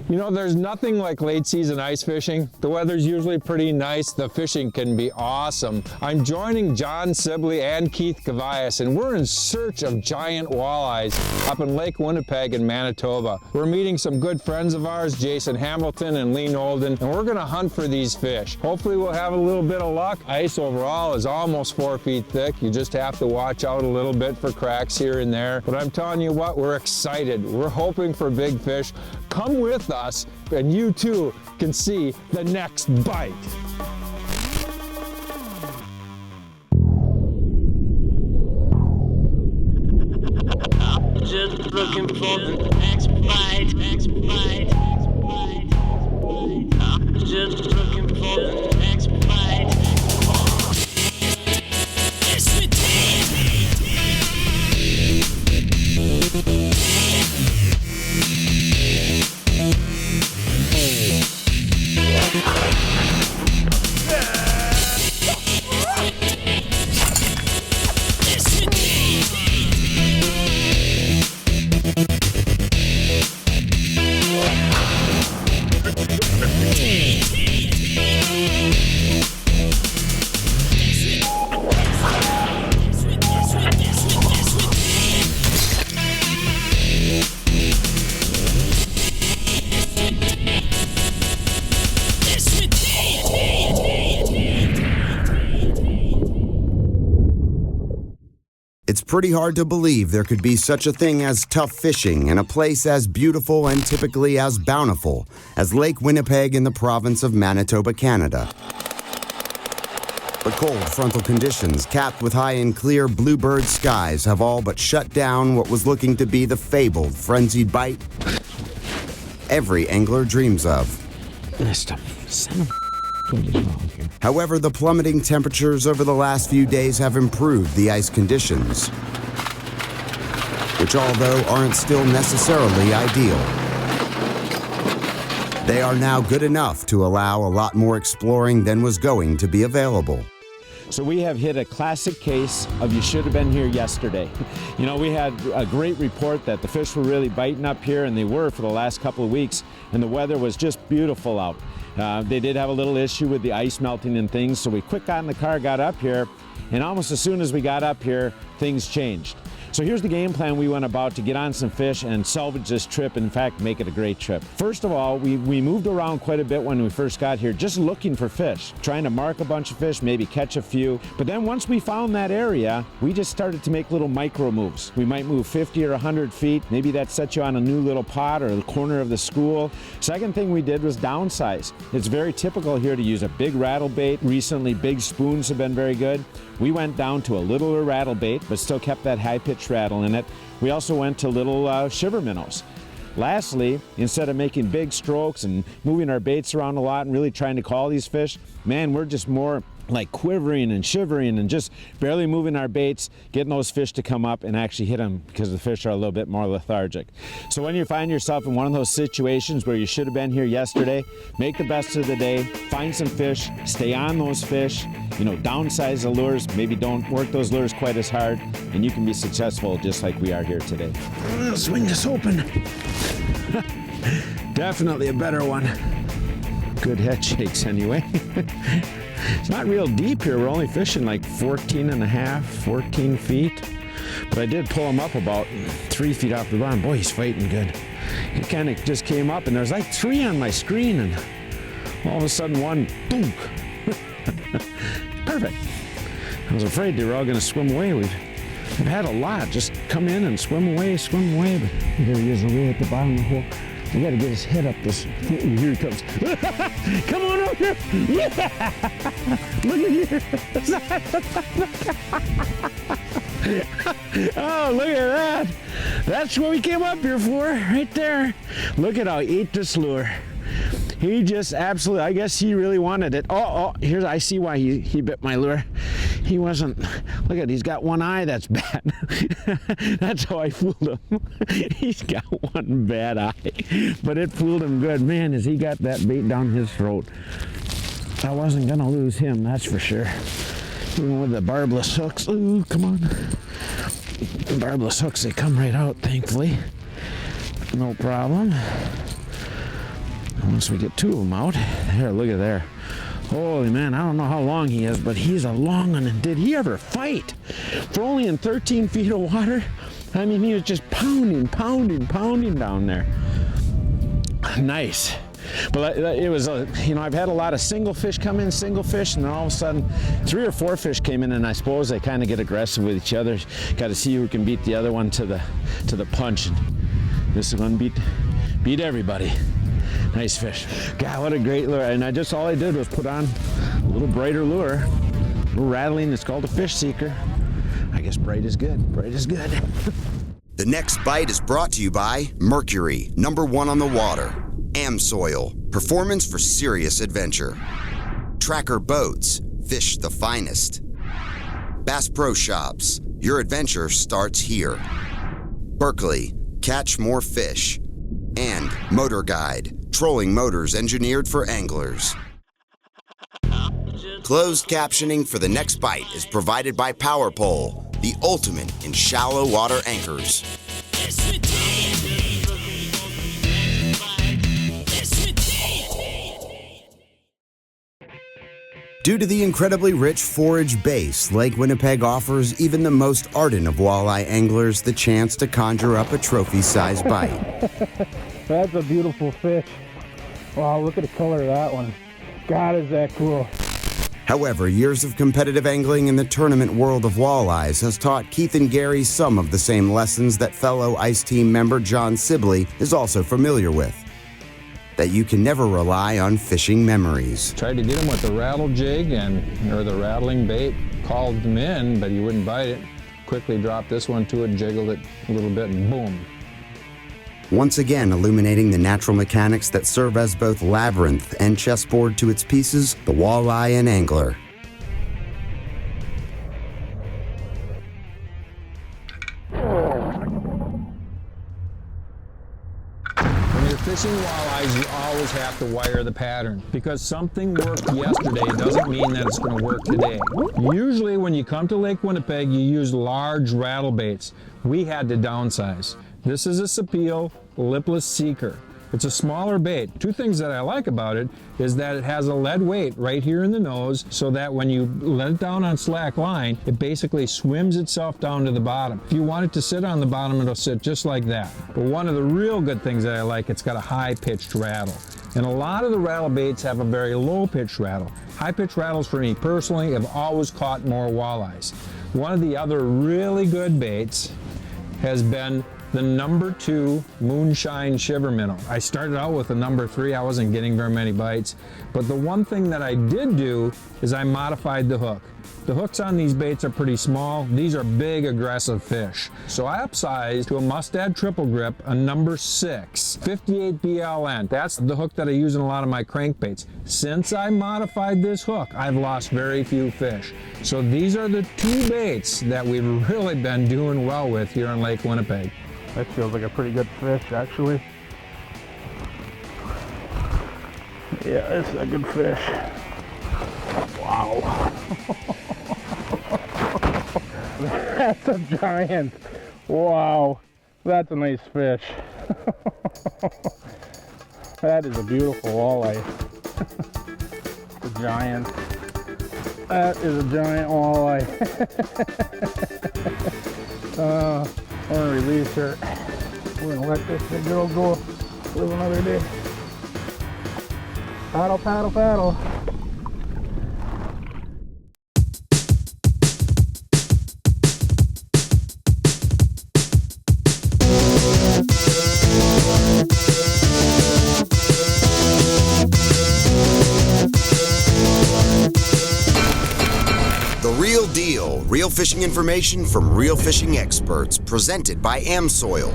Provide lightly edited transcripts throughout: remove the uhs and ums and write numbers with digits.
You know, there's nothing like late season ice fishing. The weather's usually pretty nice. The fishing can be awesome. I'm joining John Sibley and Keith Kavajecz, and we're in search of giant walleyes up in Lake Winnipeg in Manitoba. We're meeting some good friends of ours, Jason Hamilton and Lee Nolden, and we're gonna hunt for these fish. Hopefully we'll have a little bit of luck. Ice overall is almost 4 feet thick. You just have to watch out a little bit for cracks here and there. But I'm telling you what, we're excited. We're hoping for big fish. Come with us, and you too can see the next bite. I'm just looking for the next bite, next bite, next bite, next bite. I'm just looking for the next bite. It's the It's pretty hard to believe there could be such a thing as tough fishing in a place as beautiful and typically as bountiful as Lake Winnipeg in the province of Manitoba, Canada. But cold frontal conditions, capped with high and clear bluebird skies, have all but shut down what was looking to be the fabled frenzied bite every angler dreams of. Missed him. Son of a... However, the plummeting temperatures over the last few days have improved the ice conditions, which, although aren't still necessarily ideal, they are now good enough to allow a lot more exploring than was going to be available. So we have hit a classic case of you should have been here yesterday. You know, we had a great report that the fish were really biting up here, and they were for the last couple of weeks, and the weather was just beautiful out. They did have a little issue with the ice melting and things, so we quick got in the car, got up here, and almost as soon as we got up here, things changed. So here's the game plan we went about to get on some fish and salvage this trip, and in fact, make it a great trip. First of all, we moved around quite a bit when we first got here, just looking for fish, trying to mark a bunch of fish, maybe catch a few. But then once we found that area, we just started to make little micro moves. We might move 50 or 100 feet. Maybe that set you on a new little pot or the corner of the school. Second thing we did was downsize. It's very typical here to use a big rattle bait. Recently, big spoons have been very good. We went down to a littler rattle bait, but still kept that high-pitched rattle in it. We also went to little shiver minnows. Lastly, instead of making big strokes and moving our baits around a lot and really trying to call these fish, man, we're just more like quivering and shivering and just barely moving our baits, getting those fish to come up and actually hit them because the fish are a little bit more lethargic. So when you find yourself in one of those situations where you should have been here yesterday, make the best of the day, find some fish, stay on those fish, you know, downsize the lures, maybe don't work those lures quite as hard, and you can be successful just like we are here today. Swing this open. Definitely a better one. Good head shakes anyway. It's not real deep here. We're only fishing like 14 feet. But I did pull him up about 3 feet off the bottom. Boy, he's fighting good. He kind of just came up, and there's like 3 on my screen, and all of a sudden one, boom. Perfect. I was afraid they were all going to swim away. We've had a lot just come in and swim away. But here he is away at the bottom of the hole. We got to get his head up this. Here he comes. Come on up here. Yeah. Look at here. Oh, look at that. That's what we came up here for, right there. Look at how he ate this lure. He just absolutely, I guess he really wanted it. Oh, here's, I see why he bit my lure. He wasn't, look at, he's got one eye that's bad. That's how I fooled him. He's got one bad eye, but it fooled him good. Man, as he got that bait down his throat. I wasn't gonna lose him, that's for sure. Even with the barbless hooks, ooh, come on. The barbless hooks, they come right out, thankfully. No problem. Once we get two of them out, there, look at there. Holy man, I don't know how long he is, but he's a long one. And did he ever fight? For only in 13 feet of water, I mean, he was just pounding down there. Nice. But it was, you know, I've had a lot of single fish come in, single fish, and then all of a sudden 3 or 4 fish came in, and I suppose they kind of get aggressive with each other. Got to see who can beat the other one to the punch. And this one beat everybody. Nice fish. God, what a great lure. And all I did was put on a little brighter lure, a little rattling. It's called a fish seeker. I guess bright is good. Bright is good. The next bite is brought to you by Mercury, #1 on the water. Amsoil, performance for serious adventure. Tracker Boats, fish the finest. Bass Pro Shops, your adventure starts here. Berkeley, catch more fish. And Motor Guide, trolling motors engineered for anglers. Closed captioning for the next bite is provided by Power Pole, the ultimate in shallow water anchors. Due to the incredibly rich forage base, Lake Winnipeg offers even the most ardent of walleye anglers the chance to conjure up a trophy-sized bite. That's a beautiful fish. Wow, look at the color of that one. God, is that cool. However, years of competitive angling in the tournament world of walleyes has taught Keith and Gary some of the same lessons that fellow ICE team member John Sibley is also familiar with. That you can never rely on fishing memories. Tried to get him with the rattle jig or the rattling bait, called him in, but he wouldn't bite it. Quickly dropped this one to it, jiggled it a little bit, and boom. Once again illuminating the natural mechanics that serve as both labyrinth and chessboard to its pieces, the walleye and angler. When you're fishing walleyes, you always have to wire the pattern. Because something worked yesterday doesn't mean that it's going to work today. Usually when you come to Lake Winnipeg, you use large rattle baits. We had to downsize. This is a Sapeel lipless seeker. It's a smaller bait. Two things that I like about it is that it has a lead weight right here in the nose, so that when you let it down on slack line, it basically swims itself down to the bottom. If you want it to sit on the bottom, it'll sit just like that. But one of the real good things that I like, it's got a high-pitched rattle. And a lot of the rattle baits have a very low-pitched rattle. High-pitched rattles for me personally have always caught more walleyes. One of the other really good baits has been the #2 Moonshine Shiver Minnow. I started out with the #3. I wasn't getting very many bites, but the one thing that I did do is I modified the hook. The hooks on these baits are pretty small. These are big, aggressive fish. So I upsized to a Mustad Triple Grip, a #6, 58 BLN. That's the hook that I use in a lot of my crankbaits. Since I modified this hook, I've lost very few fish. So these are the 2 baits that we've really been doing well with here in Lake Winnipeg. That feels like a pretty good fish, actually. Yeah, this is a good fish. Wow. That's a giant. Wow. That's a nice fish. That is a beautiful walleye. It's a giant. That is a giant walleye. I'm gonna release her. We're gonna let this big girl go live another day. Paddle, paddle, paddle. Real deal, real fishing information from real fishing experts, presented by Amsoil.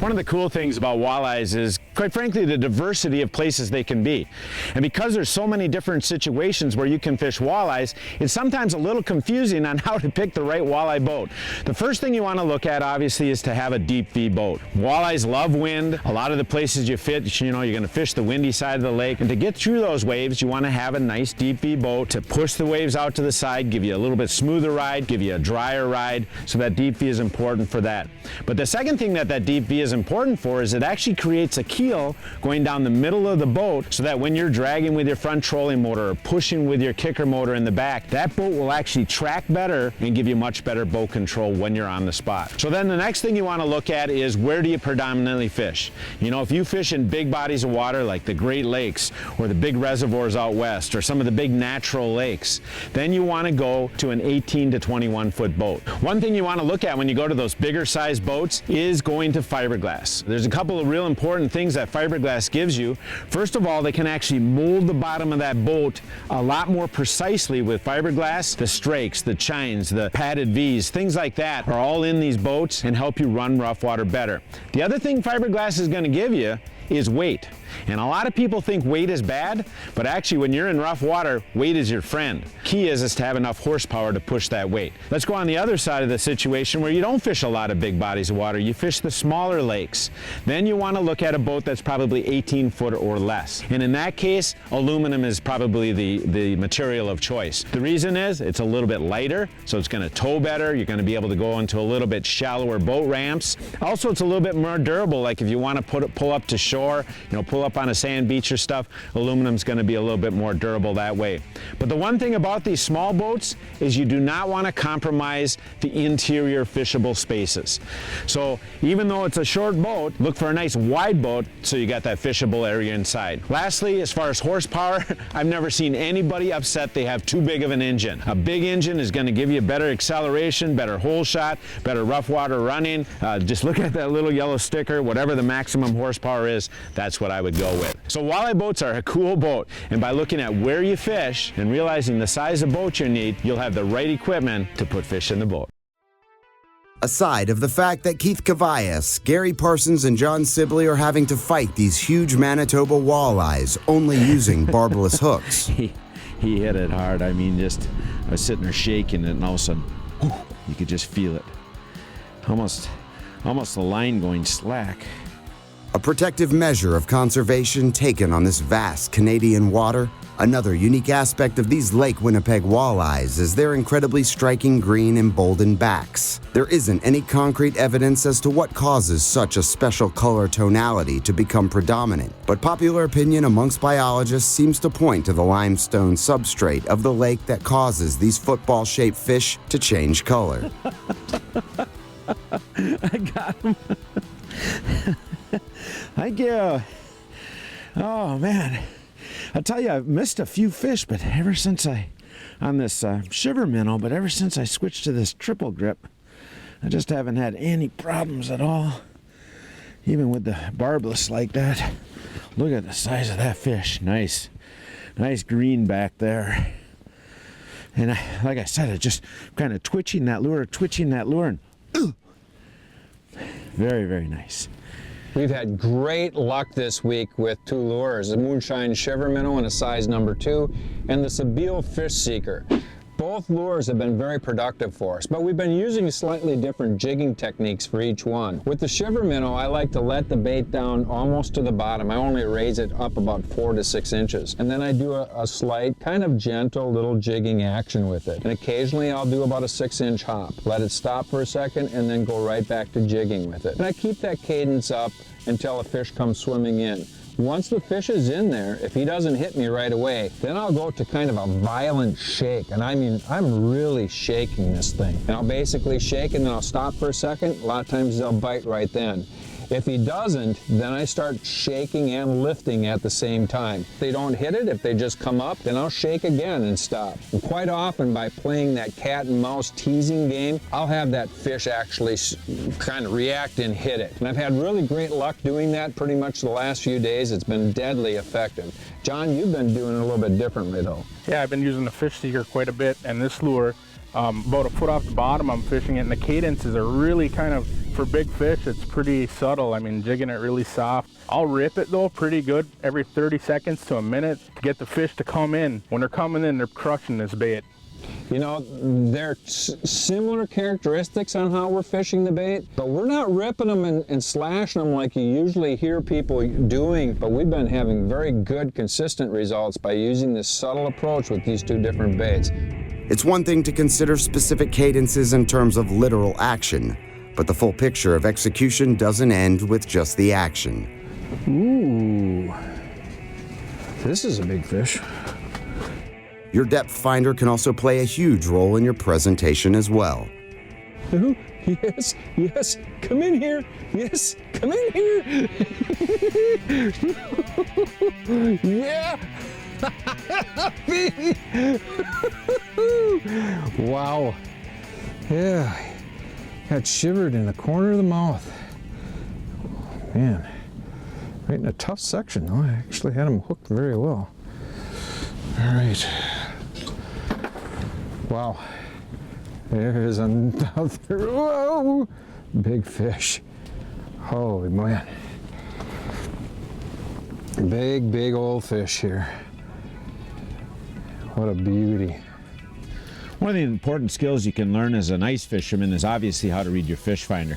One of the cool things about walleyes is, quite frankly, the diversity of places they can be. And because there's so many different situations where you can fish walleyes, it's sometimes a little confusing on how to pick the right walleye boat. The first thing you want to look at, obviously, is to have a deep V boat. Walleyes love wind. A lot of the places you fish, you know, you're going to fish the windy side of the lake. And to get through those waves, you want to have a nice deep V boat to push the waves out to the side, give you a little bit smoother ride, give you a drier ride. So that deep V is important for that. But the second thing that deep V is important for is it actually creates a keel wheel going down the middle of the boat so that when you're dragging with your front trolling motor or pushing with your kicker motor in the back, that boat will actually track better and give you much better boat control when you're on the spot. So then the next thing you want to look at is, where do you predominantly fish? You know, if you fish in big bodies of water like the Great Lakes or the big reservoirs out west or some of the big natural lakes, then you want to go to an 18 to 21 foot boat. One thing you want to look at when you go to those bigger size boats is going to fiberglass. There's a couple of real important things that fiberglass gives you. First of all, they can actually mold the bottom of that boat a lot more precisely with fiberglass. The strakes, the chines, the padded V's, things like that are all in these boats and help you run rough water better. The other thing fiberglass is going to give you is weight. And a lot of people think weight is bad, but actually when you're in rough water, weight is your friend. Key is to have enough horsepower to push that weight. Let's go on the other side of the situation where you don't fish a lot of big bodies of water. You fish the smaller lakes. Then you want to look at a boat that's probably 18 foot or less. And in that case, aluminum is probably the material of choice. The reason is it's a little bit lighter, so it's going to tow better. You're going to be able to go into a little bit shallower boat ramps. Also, it's a little bit more durable. Like if you want to pull up to shore, pull up on a sand beach or stuff, aluminum's going to be a little bit more durable that way. But the one thing about these small boats is you do not want to compromise the interior fishable spaces. So even though it's a short boat, look for a nice wide boat so you got that fishable area inside. Lastly, as far as horsepower, I've never seen anybody upset they have too big of an engine. A big engine is going to give you better acceleration, better hole shot, better rough water running. Just look at that little yellow sticker. Whatever the maximum horsepower is, that's what I would go with. So walleye boats are a cool boat, and by looking at where you fish and realizing the size of boat you need, you'll have the right equipment to put fish in the boat. Aside of the fact that Keith Kavajecz, Gary Parsons, and John Sibley are having to fight these huge Manitoba walleyes only using barbless hooks. He hit it hard. I mean, I was sitting there shaking it, and all of a sudden, whoo, you could just feel it. Almost the line going slack. A protective measure of conservation taken on this vast Canadian water. Another unique aspect of these Lake Winnipeg walleyes is their incredibly striking green emboldened backs. There isn't any concrete evidence as to what causes such a special color tonality to become predominant, but popular opinion amongst biologists seems to point to the limestone substrate of the lake that causes these football-shaped fish to change color. I got him. Thank you. Oh man, I tell you, I've missed a few fish, but ever since on this shiver minnow, but ever since I switched to this triple grip, I just haven't had any problems at all. Even with the barbless like that. Look at the size of that fish. Nice green back there. And like I said, I just kind of twitching that lure, and very, very nice. We've had great luck this week with two lures, a moonshine shiver minnow and a size number 2, and the Sebile fish seeker. Both lures have been very productive for us, but we've been using slightly different jigging techniques for each one. With the shiver minnow, I like to let the bait down almost to the bottom. I only raise it up about 4 to 6 inches. And then I do a slight, kind of gentle little jigging action with it. And occasionally I'll do about a 6-inch hop. Let it stop for a second and then go right back to jigging with it. And I keep that cadence up until a fish comes swimming in. Once the fish is in there, if he doesn't hit me right away, then I'll go to kind of a violent shake. And I mean, I'm really shaking this thing. And I'll basically shake and then I'll stop for a second. A lot of times they'll bite right then. If he doesn't, then I start shaking and lifting at the same time. If they don't hit it, if they just come up, then I'll shake again and stop. And quite often by playing that cat and mouse teasing game, I'll have that fish actually kind of react and hit it. And I've had really great luck doing that pretty much the last few days. It's been deadly effective. John, you've been doing it a little bit differently though. Yeah, I've been using the fish seeker quite a bit, and this lure, about a foot off the bottom, I'm fishing it, and the cadences are really kind of, for big fish, it's pretty subtle. I mean, jigging it really soft. I'll rip it though pretty good every 30 seconds to a minute to get the fish to come in. When they're coming in, they're crushing this bait. You know, there are similar characteristics on how we're fishing the bait, but we're not ripping them and slashing them like you usually hear people doing, but we've been having very good, consistent results by using this subtle approach with these two different baits. It's one thing to consider specific cadences in terms of literal action, but the full picture of execution doesn't end with just the action. Ooh, this is a big fish. Your depth finder can also play a huge role in your presentation as well. Ooh, yes, yes, come in here. Yes, come in here. Yeah. Wow. Yeah, got shivered in the corner of the mouth. Man, right in a tough section though. I actually had him hooked very well. All right. Wow. There's another, whoa, big fish. Holy man. Big, big old fish here. What a beauty. One of the important skills you can learn as an ice fisherman is obviously how to read your fish finder.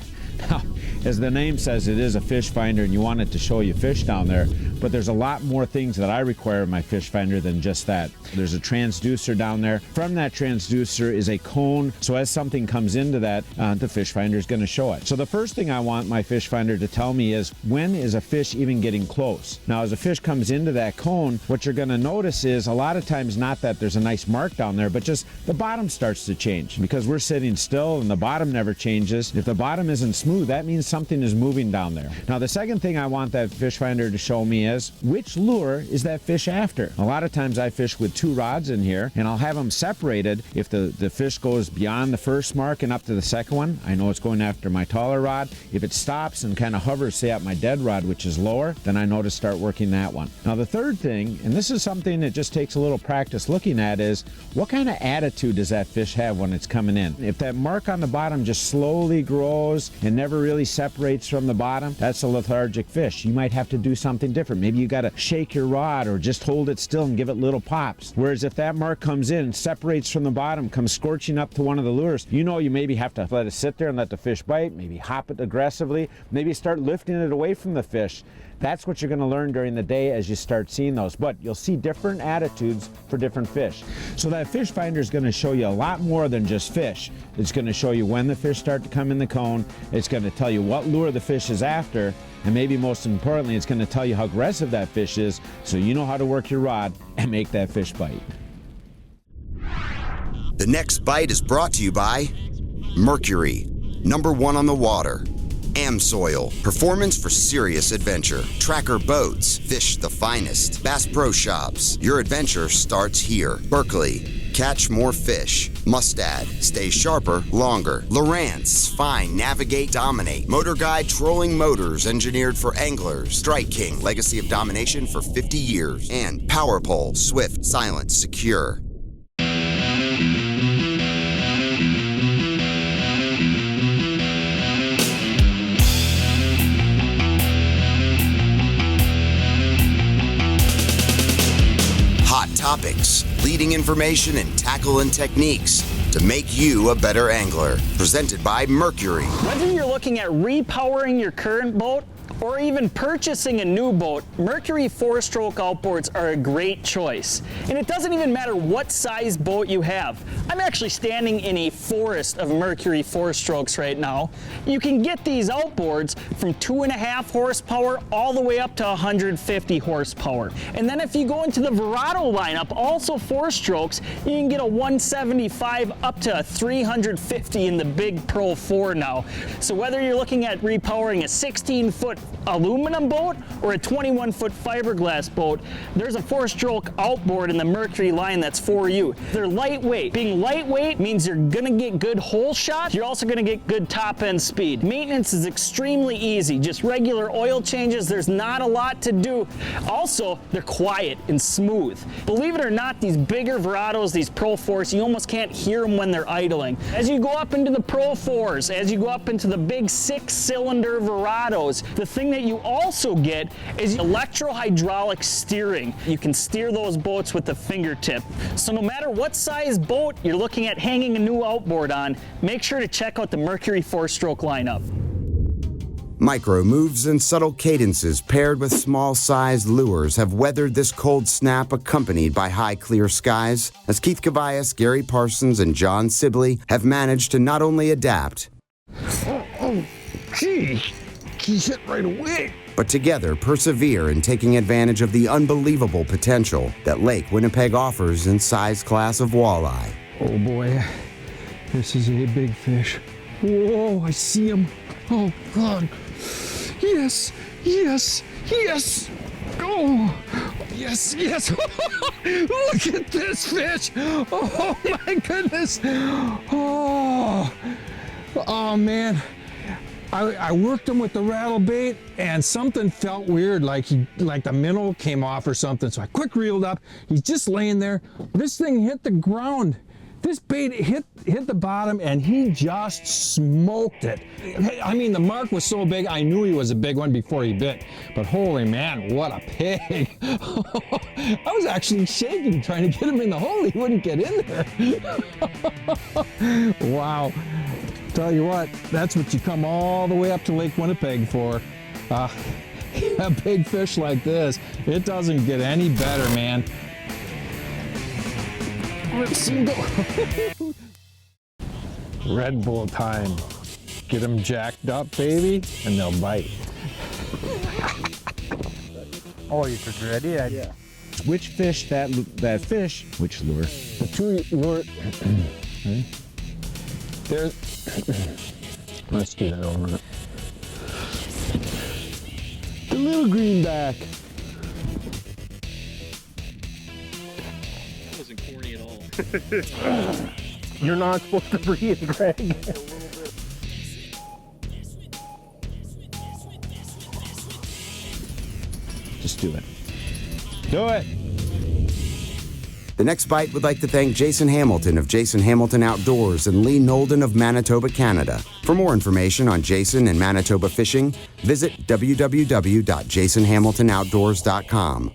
Now, as the name says, it is a fish finder and you want it to show you fish down there, but there's a lot more things that I require in my fish finder than just that. There's a transducer down there. From that transducer is a cone, so as something comes into that, the fish finder is going to show it. So the first thing I want my fish finder to tell me is, when is a fish even getting close? Now, as a fish comes into that cone, what you're going to notice is a lot of times not that there's a nice mark down there, but just the bottom starts to change. Because we're sitting still and the bottom never changes, if the bottom isn't smooth, that means something is moving down there. Now, the second thing I want that fish finder to show me is, which lure is that fish after? A lot of times I fish with 2 rods in here and I'll have them separated. If the fish goes beyond the first mark and up to the second one, I know it's going after my taller rod. If it stops and kind of hovers, say at my dead rod, which is lower, then I know to start working that one. Now, the third thing, and this is something that just takes a little practice looking at, is what kind of attitude does that fish have when it's coming in? If that mark on the bottom just slowly grows and never really separates from the bottom, that's a lethargic fish. You might have to do something different. Maybe you got to shake your rod or just hold it still and give it little pops. Whereas if that mark comes in, separates from the bottom, comes scorching up to one of the lures, you know you maybe have to let it sit there and let the fish bite, maybe hop it aggressively, maybe start lifting it away from the fish. That's what you're going to learn during the day as you start seeing those. But you'll see different attitudes for different fish. So that fish finder is going to show you a lot more than just fish. It's going to show you when the fish start to come in the cone. It's going to tell you what lure the fish is after. And maybe most importantly, it's going to tell you how aggressive that fish is, so you know how to work your rod and make that fish bite. The next bite is brought to you by Mercury, #1 on the water. Amsoil, performance for serious adventure. Tracker boats, fish the finest. Bass Pro Shops, your adventure starts here. Berkeley, catch more fish. Mustad, stay sharper longer. Lowrance, find, navigate, dominate. Motor Guide trolling motors engineered for anglers. Strike King, legacy of domination for 50 years. And Power Pole, swift, silent, secure. Topics, leading information, and tackle and techniques to make you a better angler. Presented by Mercury. Whether you're looking at repowering your current boat or even purchasing a new boat, Mercury 4-stroke outboards are a great choice. And it doesn't even matter what size boat you have. I'm actually standing in a forest of Mercury 4-strokes right now. You can get these outboards from 2.5 horsepower all the way up to 150 horsepower. And then if you go into the Verado lineup, also 4-strokes, you can get a 175 up to a 350 in the big Pro 4 now. So whether you're looking at repowering a 16-foot aluminum boat or a 21-foot fiberglass boat, there's a 4-stroke outboard in the Mercury line that's for you. They're lightweight. Being lightweight means you're gonna get good hole shot. You're also gonna get good top end speed. Maintenance is extremely easy. Just regular oil changes. There's not a lot to do. Also, they're quiet and smooth. Believe it or not, these bigger Verados, these Pro 4s, you almost can't hear them when they're idling. As you go up into the Pro 4s, as you go up into the big 6-cylinder Verados, the thing that you also get is electro-hydraulic steering. You can steer those boats with the fingertip. So no matter what size boat you're looking at hanging a new outboard on, make sure to check out the Mercury 4-stroke lineup. Micro moves and subtle cadences paired with small-sized lures have weathered this cold snap accompanied by high clear skies, as Keith Kavajecz, Gary Parsons, and John Sibley have managed to not only adapt, Gee, he's hit right away. but together persevere in taking advantage of the unbelievable potential that Lake Winnipeg offers in size class of walleye. Oh boy, this is a big fish. Whoa, I see him. Oh God. Yes, yes, yes. Oh, yes, yes. Look at this fish. Oh my goodness. Oh, oh man. I worked him with the rattle bait and something felt weird, like the minnow came off or something. So I quick reeled up. He's just laying there. This thing hit the ground. This bait hit the bottom and he just smoked it. I mean, the mark was so big, I knew he was a big one before he bit. But holy man, what a pig. I was actually shaking trying to get him in the hole. He wouldn't get in there. Wow. Tell you what, that's what you come all the way up to Lake Winnipeg for. A big fish like this, it doesn't get any better, man. Red Bull time. Get them jacked up, baby, and they'll bite. Oh, you're ready? Yeah. Which fish which lure? The two lure. There's. Let's do that over. The little greenback. That wasn't corny at all. You're not supposed to breathe, Greg. Just do it. Do it! The next bite would like to thank Jason Hamilton of Jason Hamilton Outdoors and Lee Nolden of Manitoba, Canada. For more information on Jason and Manitoba fishing, visit www.jasonhamiltonoutdoors.com.